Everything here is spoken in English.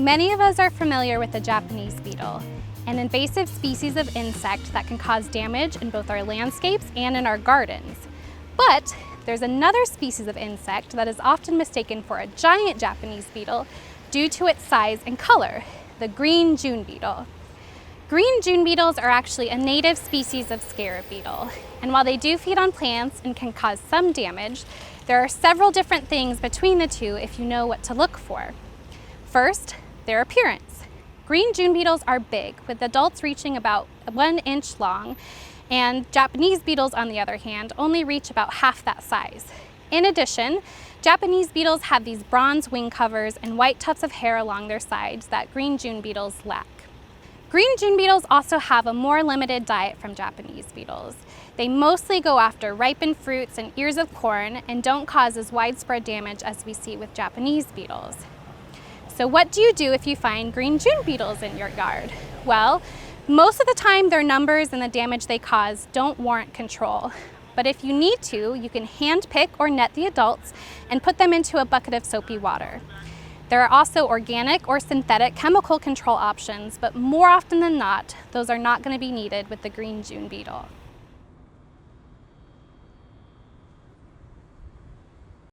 Many of us are familiar with the Japanese beetle, an invasive species of insect that can cause damage in both our landscapes and in our gardens. But there's another species of insect that is often mistaken for a giant Japanese beetle due to its size and color, the green June beetle. Green June beetles are actually a native species of scarab beetle, and while they do feed on plants and can cause some damage, there are several different things between the two if you know what to look for. First, their appearance. Green June beetles are big, with adults reaching about 1 inch long, and Japanese beetles, on the other hand, only reach about half that size. In addition, Japanese beetles have these bronze wing covers and white tufts of hair along their sides that green June beetles lack. Green June beetles also have a more limited diet from Japanese beetles. They mostly go after ripened fruits and ears of corn and don't cause as widespread damage as we see with Japanese beetles. So what do you do if you find green June beetles in your yard? Well, most of the time their numbers and the damage they cause don't warrant control. But if you need to, you can hand pick or net the adults and put them into a bucket of soapy water. There are also organic or synthetic chemical control options, but more often than not, those are not going to be needed with the green June beetle.